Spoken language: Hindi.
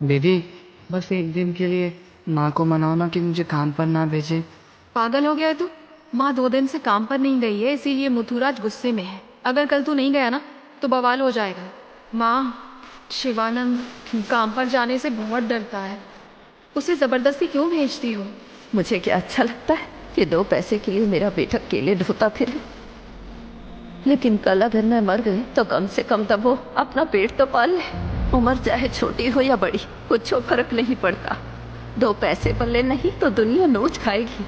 दीदी, बस एक दिन के लिए माँ को मनाओ ना कि मुझे काम पर ना भेजे। पागल हो गया है तू? माँ 2 दिन से काम पर नहीं गई है, इसीलिए मुथुराज गुस्से में है। अगर कल तू नहीं गया ना तो बवाल हो जाएगा। माँ, शिवानंद काम पर जाने से बहुत डरता है। उसे जबरदस्ती क्यों भेजती हो? मुझे क्या अच्छा लगता है कि 2 पैसे के लिए मेरा बेटा अकेले ढोता फिरे। लेकिन कल अगर मैं मर गई तो कम से कम तब वो अपना पेट तो पाल ले। उम्र चाहे छोटी हो या बड़ी, कुछ फर्क नहीं पड़ता। 2 पैसे पल्ले नहीं तो दुनिया नोच खाएगी।